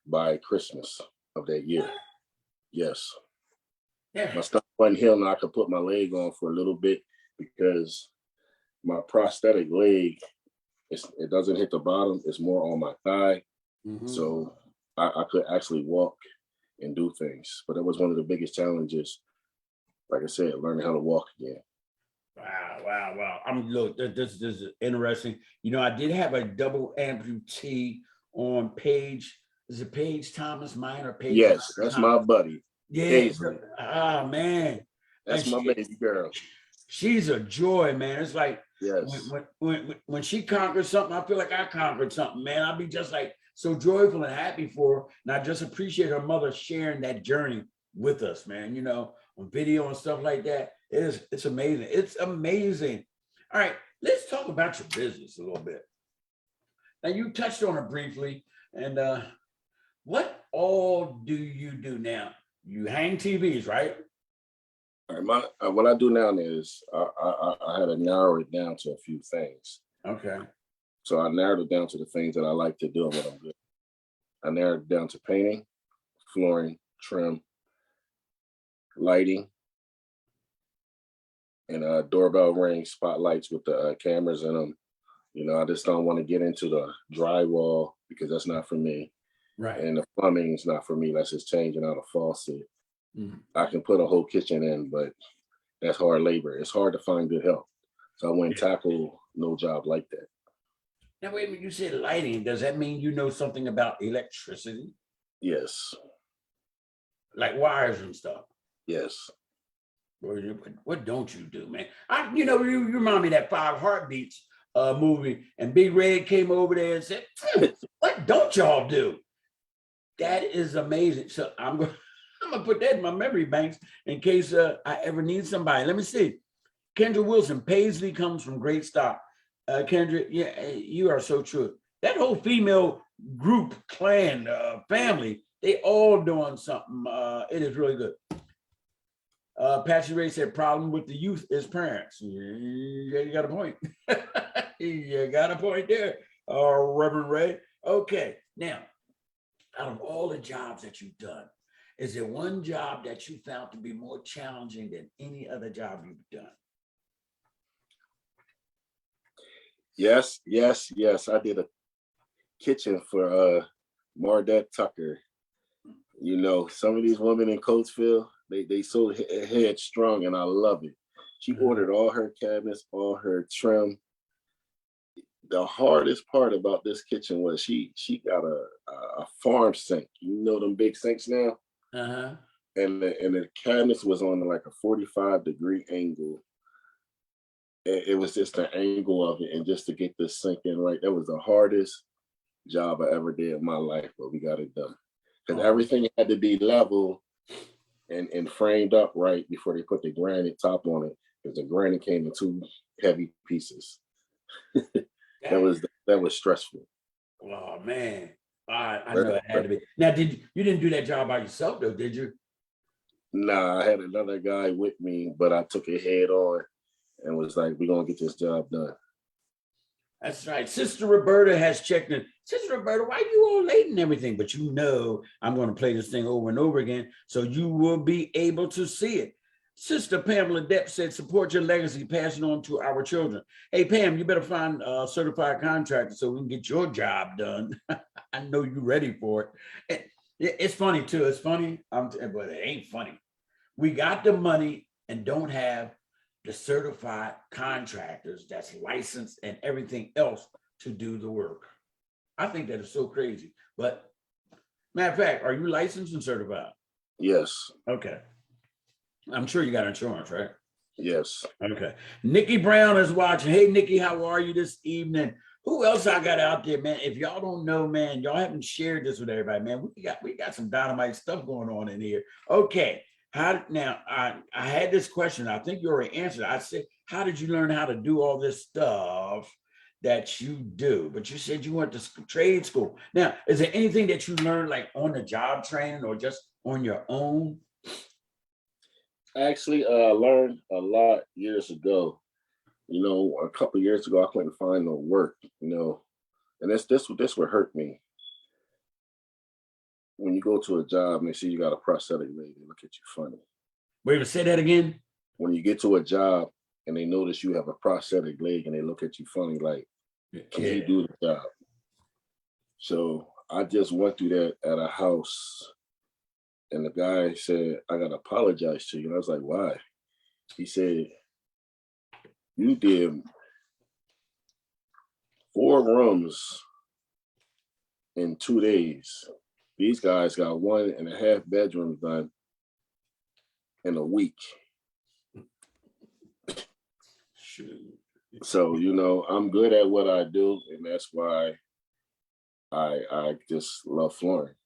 by Christmas of that year. Yes. Yeah. My stomach wasn't healing. I could put my leg on for a little bit because my prosthetic leg, it doesn't hit the bottom. It's more on my thigh. Mm-hmm. So I could actually walk and do things. But that was one of the biggest challenges. Like I said, learning how to walk again. Wow. Look, this is interesting. I did have a double amputee on Paige. Is it Paige Thomas Minor? Paige? Yes, that's Thomas. My buddy. Yeah. Man. That's my baby girl. She's a joy, man. It's like yes. When she conquers something, I feel like I conquered something, man. I'll be just like so joyful and happy for her. And I just appreciate her mother sharing that journey with us, man, on video and stuff like that. It's amazing. It's amazing. All right, let's talk about your business a little bit. Now, you touched on it briefly. And what all do you do now? You hang TVs, right? All right, what I do now is I had to narrow it down to a few things. Okay. So I narrowed it down to the things that I like to do and what I'm good. I narrowed it down to painting, flooring, trim, lighting, and doorbell rings, spotlights with the cameras in them. You know, I just don't want to get into the drywall because that's not for me. Right. And the plumbing is not for me. That's just changing out a faucet. Mm. I can put a whole kitchen in, but that's hard labor. It's hard to find good help. So I wouldn't tackle no job like that. Now, wait a minute, you said lighting. Does that mean you know something about electricity? Yes. Like wires and stuff? Yes. What don't you do, man? You remind me of that Five Heartbeats movie, and Big Red came over there and said, what don't y'all do? That is amazing. So I'm gonna put that in my memory banks in case I ever need somebody. Let me see. Kendra Wilson, Paisley comes from great stock. Kendra, yeah, you are so true. That whole female group, clan, family, they all doing something. It is really good. Patsy Ray said, problem with the youth is parents. Yeah, you got a point. You got a point there, Reverend Ray. Okay, now, out of all the jobs that you've done, is there one job that you found to be more challenging than any other job you've done? Yes. I did a kitchen for Mardette Tucker. You know, some of these women in Coatesville, they so headstrong, and I love it. She ordered all her cabinets, all her trim. The hardest part about this kitchen was she got a farm sink. You know them big sinks now? Uh-huh. And the cabinets was on like a 45-degree angle. It was just the angle of it, and just to get this sink in right, that was the hardest job I ever did in my life, but we got it done. Because everything had to be level and framed up right before they put the granite top on it, because the granite came in 2 heavy pieces. That was stressful. Oh man, I know it had to be. Now, you didn't do that job by yourself though, did you? Nah, I had another guy with me, but I took it head on and was like, we're gonna get this job done. That's right. Sister Roberta has checked in. Sister Roberta, why you all late and everything? But you know I'm going to play this thing over and over again, so you will be able to see it. Sister Pamela Depp said, support your legacy, pass it on to our children. Hey, Pam, you better find a certified contractor so we can get your job done. I know you're ready for it. It's funny, too. It's funny, but it ain't funny. We got the money and don't have the certified contractors that's licensed and everything else to do the work. I think that is so crazy. But matter of fact, are you licensed and certified? Yes. Okay. I'm sure you got insurance, right? Yes. Okay. Nikki Brown is watching. Hey, Nikki, how are you this evening? Who else I got out there, man? If y'all don't know, man, y'all haven't shared this with everybody, man. We got some dynamite stuff going on in here. Okay. I had this question. I think you already answered. I said, how did you learn how to do all this stuff that you do? But you said you went to trade school. Now, is there anything that you learned like on the job training or just on your own? I actually learned a lot years ago. You know, a couple of years ago, I couldn't find no work, you know, and this would hurt me. When you go to a job and they see you got a prosthetic leg, they look at you funny. Wait, say that again. When you get to a job and they notice you have a prosthetic leg and they look at you funny, like, can you do the job? So I just went through that at a house, and the guy said, I gotta apologize to you. And I was like, why? He said, you did 4 rooms in 2 days. These guys got 1.5 bedrooms done in a week. Shoot. So, you know, I'm good at what I do, and that's why I just love flooring.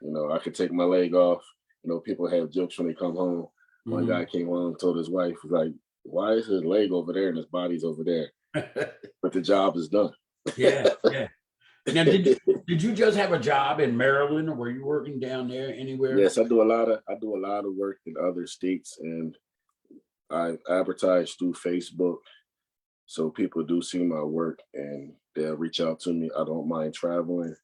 You know, I could take my leg off. You know, people have jokes when they come home. One guy came home and told his wife, like, why is his leg over there and his body's over there? But the job is done. Yeah. Now, did you just have a job in Maryland, or were you working down there anywhere? Yes, I do a lot of work in other states, and I advertise through Facebook, so people do see my work and they'll reach out to me. I don't mind traveling.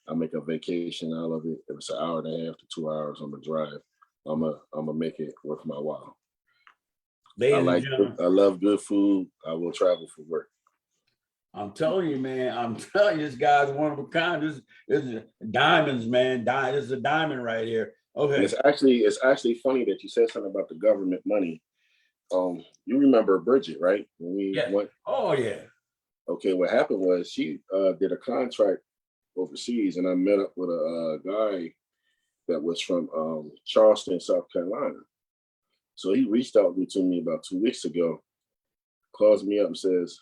I make a vacation out of it. If it's an hour and a half to 2 hours on the drive, I'm a make it worth my while. Ladies and gentlemen, I love good food. I will travel for work. I'm telling you, man. I'm telling you, this guy's one of a kind. This is diamonds, man. This is a diamond right here. Okay. And it's actually funny that you said something about the government money. You remember Bridget, right? When we went. Oh yeah. Okay, what happened was she did a contract overseas, and I met up with a guy that was from Charleston, South Carolina. So he reached out to me about 2 weeks ago, calls me up and says,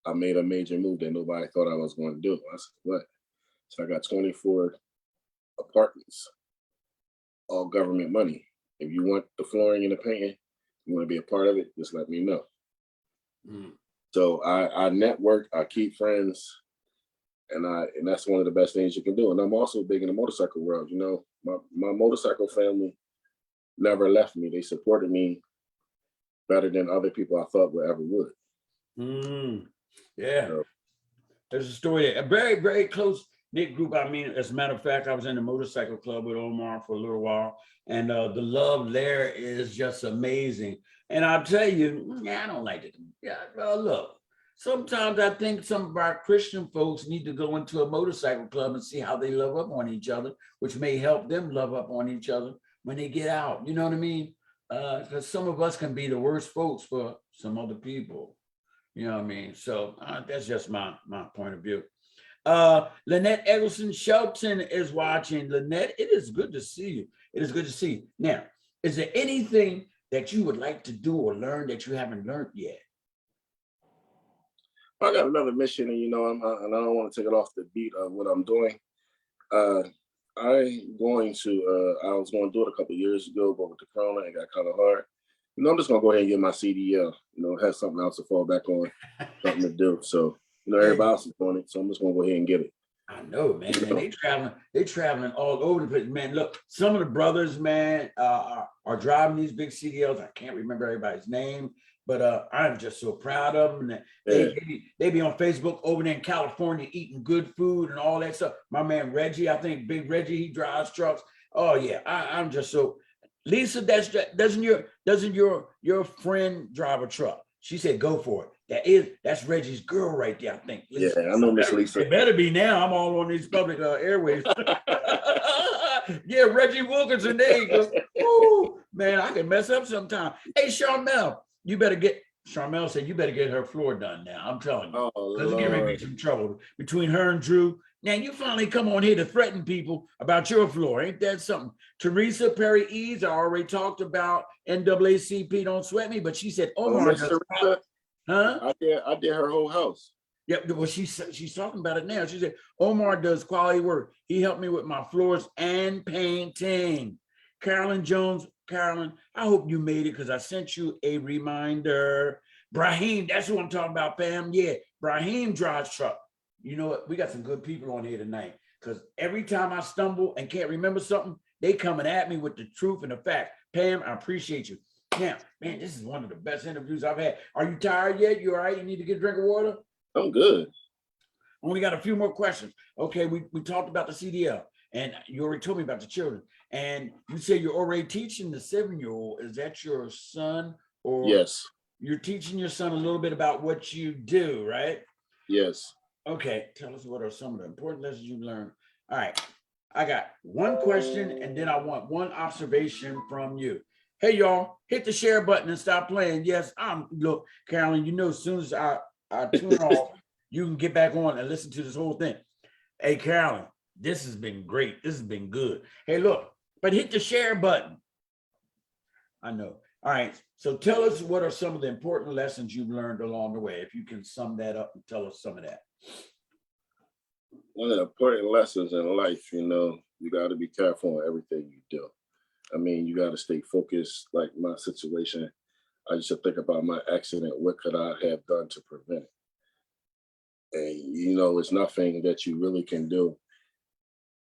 I made a major move that nobody thought I was going to do. I said, what? So I got 24 apartments, all government money. If you want the flooring and the painting, you want to be a part of it, just let me know. Mm. So I network, I keep friends, and that's one of the best things you can do. And I'm also big in the motorcycle world. You know, my motorcycle family never left me. They supported me better than other people I thought would ever would. Mm. Yeah. So, there's a story there. A very, very close knit group. I mean, as a matter of fact, I was in the motorcycle club with Omar for a little while, and the love there is just amazing. And I'll tell you, I don't like it. Yeah, well, look, sometimes I think some of our Christian folks need to go into a motorcycle club and see how they love up on each other, which may help them love up on each other when they get out. You know what I mean? Because some of us can be the worst folks for some other people. You know what I mean? So that's just my point of view. Lynette Eggleston Shelton is watching. Lynette, it is good to see you. It is good to see you. Now, is there anything that you would like to do or learn that you haven't learned yet? I got another mission, and and I don't want to take it off the beat of what I'm doing. I was going to do it a couple of years ago, but with the corona, it got kind of hard. I'm just going to go ahead and get my CDL, have something else to fall back on, something to do. So, everybody else is doing it, so I'm just going to go ahead and get it. I know, man. They traveling all over the place, man. Look, some of the brothers, man, are driving these big CDLs. I can't remember everybody's name, but I'm just so proud of them. And they be on Facebook over there in California eating good food and all that stuff. My man Reggie, I think Big Reggie, he drives trucks. Oh yeah, I'm just so. Lisa, doesn't your friend drive a truck? She said, "Go for it." That's Reggie's girl right there, I think. Lisa. Yeah, I know Miss Lisa. It better be now. I'm all on these public airways. Yeah, Reggie Wilkinson. There you go. Ooh, man, I can mess up sometime. Hey, Charmel, Charmel said you better get her floor done now. I'm telling you, because it's gonna be some trouble between her and Drew. Now you finally come on here to threaten people about your floor. Ain't that something? Teresa Perry Eads, I already talked about NAACP, don't sweat me, but she said Omar does. Huh? I did her whole house. Yeah, well, she's talking about it now. She said Omar does quality work. He helped me with my floors and painting. Carolyn Jones, Carolyn, I hope you made it because I sent you a reminder. Brahim, that's who I'm talking about, Pam. Yeah, Brahim drives truck. You know what? We got some good people on here tonight because every time I stumble and can't remember something, they coming at me with the truth and the fact. Pam, I appreciate you. Now, man, this is one of the best interviews I've had. Are you tired yet? You all right? You need to get a drink of water? I'm good. Only got a few more questions. Okay, we talked about the CDL, and you already told me about the children. And you say you're already teaching the 7-year-old. Is that your son? Or yes, you're teaching your son a little bit about what you do, right? Yes. Okay, tell us what are some of the important lessons you learned. All right, I got one question, and then I want one observation from you. Hey, y'all, hit the share button and stop playing. Yes, look, Carolyn, as soon as I tune off, you can get back on and listen to this whole thing. Hey, Carolyn, this has been great. This has been good. Hey, look, but hit the share button. I know. All right, so tell us what are some of the important lessons you've learned along the way. If you can sum that up and tell us some of that. One of the important lessons in life, you got to be careful on everything you do. I mean, you got to stay focused. Like my situation, I used to think about my accident. What could I have done to prevent it? And, it's nothing that you really can do.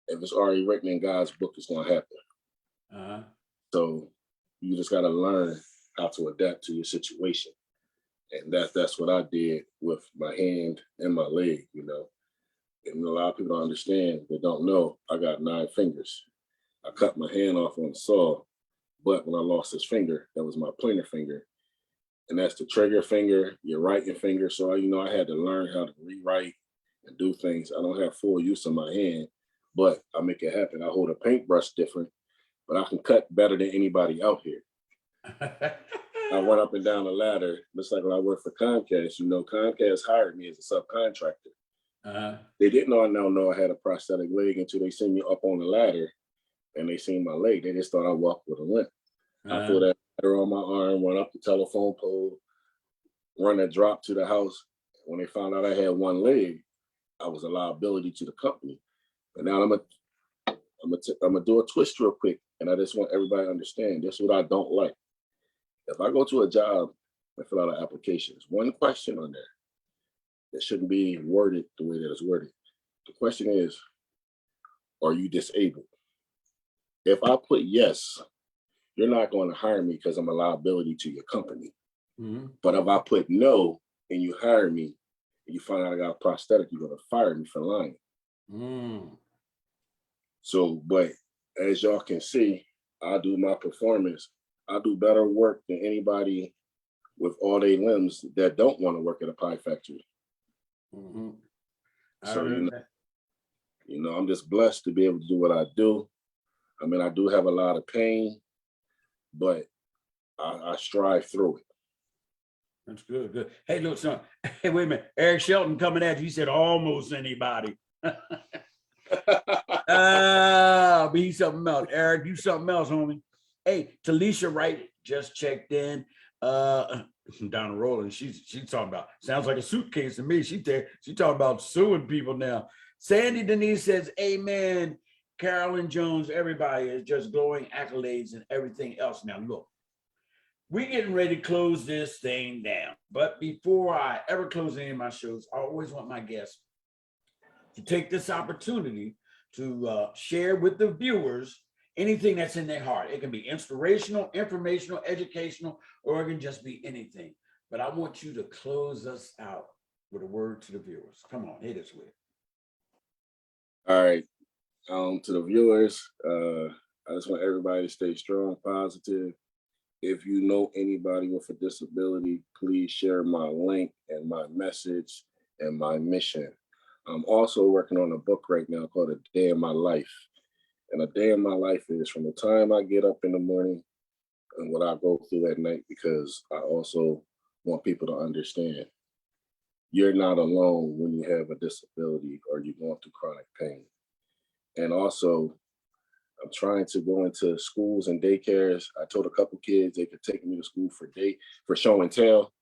If it's already written in God's book, it's going to happen. So you just got to learn how to adapt to your situation. And that's what I did with my hand and my leg, you know. And a lot of people don't understand, they don't know I got 9 fingers. I cut my hand off on the saw, but when I lost this finger, that was my pointer finger. And that's the trigger finger, your writing finger. So I had to learn how to rewrite and do things. I don't have full use of my hand, but I make it happen. I hold a paintbrush different, but I can cut better than anybody out here. I run up and down the ladder, just like when I worked for Comcast. Comcast hired me as a subcontractor. They didn't know I had a prosthetic leg until they seen me up on the ladder and they seen my leg. They just thought I walked with a limp. I threw that ladder on my arm, run up the telephone pole, run that drop to the house. When they found out I had one leg, I was a liability to the company. And now I'm gonna do a twist real quick, and I just want everybody to understand this is what I don't like. If I go to a job and fill out an application, there's one question on there that shouldn't be worded the way that it's worded. The question is, are you disabled? If I put yes, you're not going to hire me because I'm a liability to your company. Mm-hmm. But if I put no and you hire me and you find out I got a prosthetic, you're going to fire me for lying. Mm. So, but as y'all can see, I do my performance. I do better work than anybody with all their limbs that don't want to work at a pie factory. Mm-hmm. So, I'm just blessed to be able to do what I do. I mean, I do have a lot of pain, but I strive through it. That's good. Good. Hey, look, son. Hey, wait a minute. Eric Shelton coming at you. He said almost anybody. But he's something else. Eric, you something else, homie. Hey, Talisha Wright just checked in. Down the road, and she's talking about sounds like a suitcase to me. She talking about suing people now. Sandy Denise says, "Amen." Carolyn Jones, everybody is just glowing accolades and everything else. Now, look, we're getting ready to close this thing down. But before I ever close any of my shows, I always want my guests to take this opportunity to share with the viewers anything that's in their heart. It can be inspirational, informational, educational, or it can just be anything. But I want you to close us out with a word to the viewers. Come on, hit us with it. All right. To the viewers, I just want everybody to stay strong, positive. If you know anybody with a disability, please share my link and my message and my mission. I'm also working on a book right now called A Day in My Life. And a day in my life is from the time I get up in the morning and what I go through at night, because I also want people to understand you're not alone when you have a disability or you're going through chronic pain. And also, I'm trying to go into schools and daycares. I told a couple kids they could take me to school for show and tell.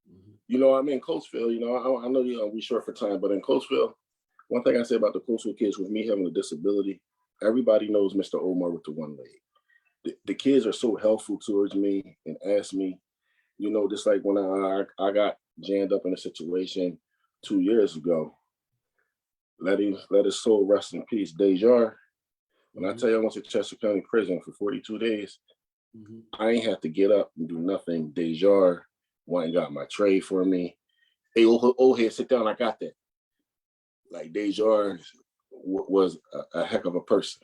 Mm-hmm. I'm in Coatesville. I know we short for time, but in Coatesville, one thing I say about the Coatesville kids, with me having a disability, everybody knows Mr. Omar with the one leg. The kids are so helpful towards me and ask me, just like when I got jammed up in a situation 2 years ago. Let his soul rest in peace. Dejar, when I tell you I went to Chester County Prison for 42 days, I ain't have to get up and do nothing. Dejar went and got my tray for me. Hey, old head, sit down. I got that. Like, Dejar was a heck of a person.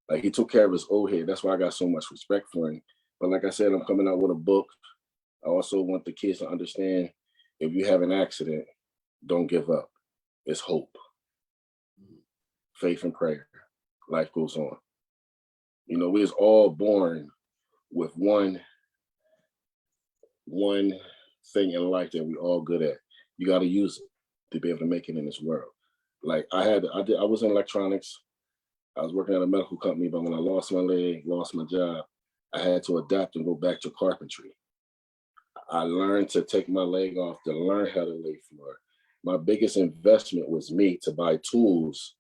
Like, he took care of his old head. That's why I got so much respect for him. But like I said, I'm coming out with a book. I also want the kids to understand, if you have an accident, don't give up. It's hope. Faith and prayer. Life goes on. We was all born with one thing in life that we all good at. You got to use it to be able to make it in this world. Like I was in electronics. I was working at a medical company, but when I lost my leg, lost my job, I had to adapt and go back to carpentry. I learned to take my leg off, to learn how to lay floor. My biggest investment was me to buy tools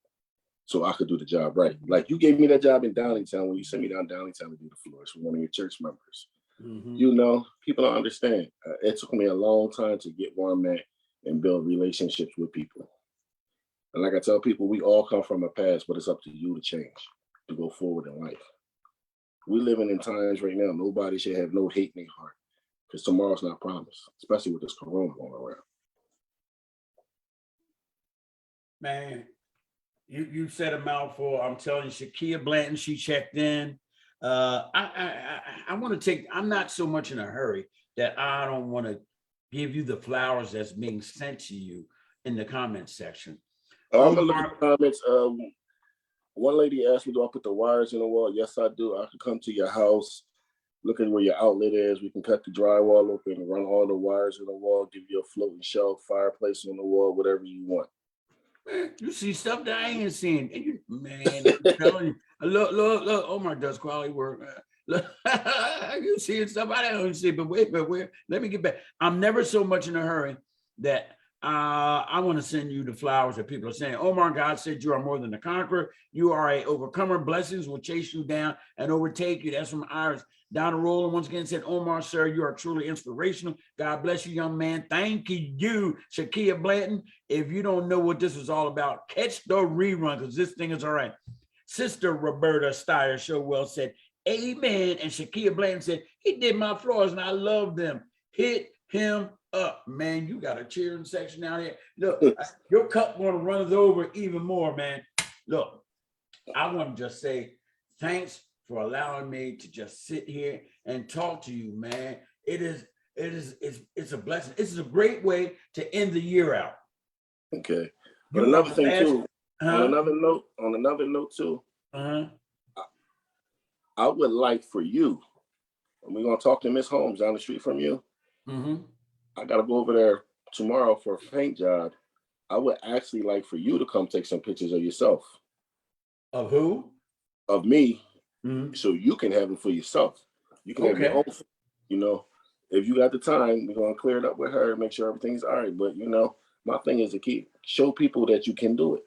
so I could do the job right. Like, you gave me that job in Downingtown when you sent me down Downingtown to do the floors for one of your church members. Mm-hmm. People don't understand. It took me a long time to get where I'm at and build relationships with people. And like I tell people, we all come from a past, but it's up to you to change, to go forward in life. We're living in times right now, nobody should have no hate in their heart. because tomorrow's not promised, especially with this corona going around. Man, you said a mouthful. I'm telling you, Shakia Blanton, she checked in. I want to take, I'm not so much in a hurry that I don't want to give you the flowers that's being sent to you in the comment section. I'm gonna look at the comments. One lady asked me, do I put the wires in the wall? Yes, I do. I can come to your house, look at where your outlet is. We can cut the drywall open, run all the wires in the wall, give you a floating shelf, fireplace on the wall, whatever you want. Man, you see stuff that I ain't seen. And you, man, I'm telling you. Look, Omar does quality work. Look, you see stuff I don't see, but wait, let me get back. I'm never so much in a hurry that I want to send you the flowers that people are saying. Omar, God said you are more than a conqueror. You are a overcomer. Blessings will chase you down and overtake you. That's from Iris. Donna Roland once again said, Omar, sir, you are truly inspirational. God bless you, young man. Thank you, Shakia Blanton. If you don't know what this is all about, catch the rerun because this thing is all right. Sister Roberta Steyer Showell said, amen. And Shakia Blanton said, he did my floors and I love them. Hit him up, man. You got a cheering section down here. Look, your cup going to run us over even more, man. Look, I want to just say thanks for allowing me to just sit here and talk to you, man. It's a blessing. This is a great way to end the year out. Okay. But another thing too, on another note too, I would like for you, and we're gonna talk to Miss Holmes down the street from you. I gotta go over there tomorrow for a paint job. I would actually like for you to come take some pictures of yourself. Of who? Of me. So you can have them for yourself. You can have your own, you know, if you got the time, we're going to clear it up with her and make sure everything's all right. But, you know, my thing is to show people that you can do it.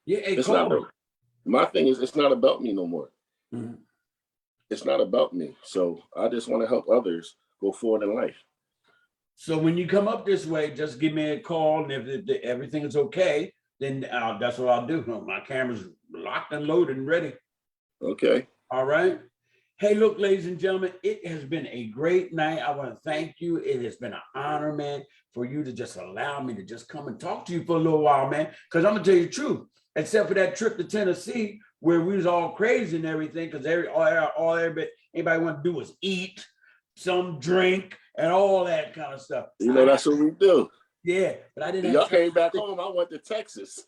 Yeah, it's not, my thing is, it's not about me no more. It's not about me. So I just want to help others go forward in life. So when you come up this way, just give me a call. And if everything is okay, then that's what I'll do. My camera's locked and loaded and ready. Okay. All right. Hey, look, ladies and gentlemen, it has been a great night. I want to thank you. It has been an honor, man, for you to just allow me to just come and talk to you for a little while, man. Because I'm going to tell you the truth, except for that trip to Tennessee where we was all crazy and everything, because anybody want to do was eat, some drink, and all that kind of stuff. You know, that's what we do. Yeah, but I didn't. Y'all came back home. I went to Texas.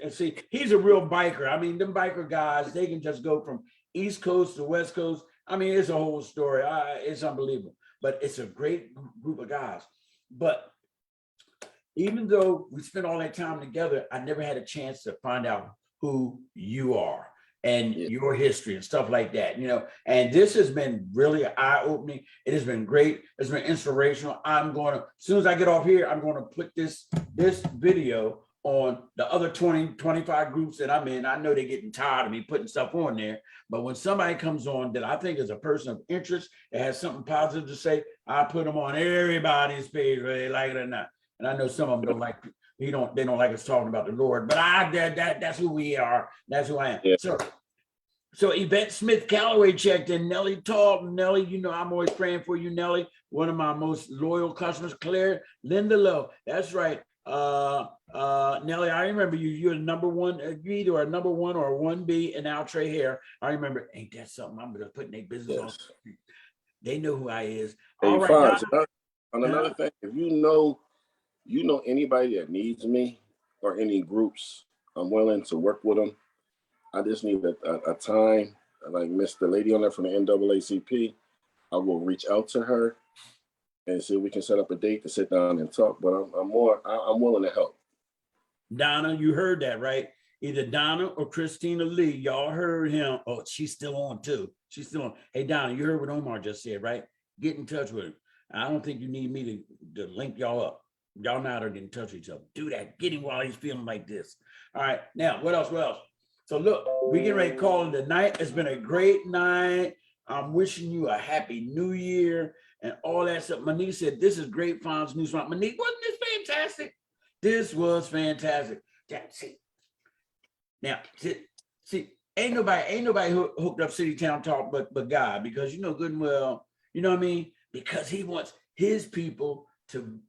And see, he's a real biker. I mean, them biker guys, they can just go from East Coast to West Coast. I mean, it's a whole story. It's unbelievable. But it's a great group of guys. But even though we spent all that time together, I never had a chance to find out who you are and your history and stuff like that, you know. And this has been really eye-opening. It has been great. It's been inspirational. I'm going to, as soon as I get off here, I'm going to put this video on the other 20, 25 groups that I'm in. I know they're getting tired of me putting stuff on there, but when somebody comes on that I think is a person of interest, that has something positive to say, I put them on everybody's page, whether they like it or not. And I know some of them don't like, they don't like us talking about the Lord, but that's who we are. That's who I am. Yeah. So Yvette Smith Calloway checked in. Nellie Talk. Nellie, you know, I'm always praying for you, Nellie. One of my most loyal customers. Claire, Linda Lowe. That's right. Nellie, I remember you. You're number one. You either a number one or a 1B in Outre hair. I remember. Ain't that something? I'm gonna put their business on. They know who I is. All right. So on another thing, if you know anybody that needs me or any groups, I'm willing to work with them. I just need a time. Like the lady on there from the NAACP, I will reach out to her and see if we can set up a date to sit down and talk. But I'm willing to help. Donna, you heard that, right? Either Donna or Christina Lee. Y'all heard him. Oh, she's still on too. She's still on. Hey, Donna, you heard what Omar just said, right? Get in touch with him. I don't think you need me to link y'all up. Y'all know how to get in touch with each other. Do that. Get him while he's feeling like this. All right. Now, what else? So look, we get ready to call it the night. It's been a great night. I'm wishing you a happy new year and all that stuff. Monique said, this is great Fonz News. Monique, wasn't this fantastic? This was fantastic. Now, see, ain't nobody hooked up City Town Talk but God, because you know good and well, you know what I mean? because he wants his people to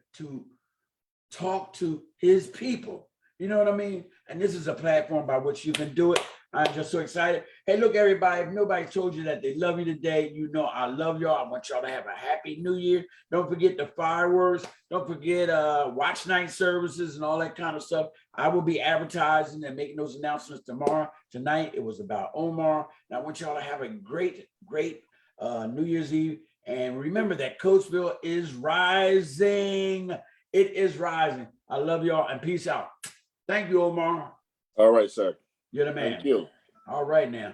talk to his people. You know what I mean? And this is a platform by which you can do it. I'm just so excited. Hey, look, everybody, if nobody told you that they love you today, you know I love y'all. I want y'all to have a happy new year. Don't forget the fireworks. Don't forget watch night services and all that kind of stuff. I will be advertising and making those announcements tomorrow. Tonight, it was about Omar. And I want y'all to have a great New Year's Eve. And remember that Coatesville is rising. It is rising. I love y'all and peace out. Thank you, Omar. All right, sir. You're the man. Thank you. All right now.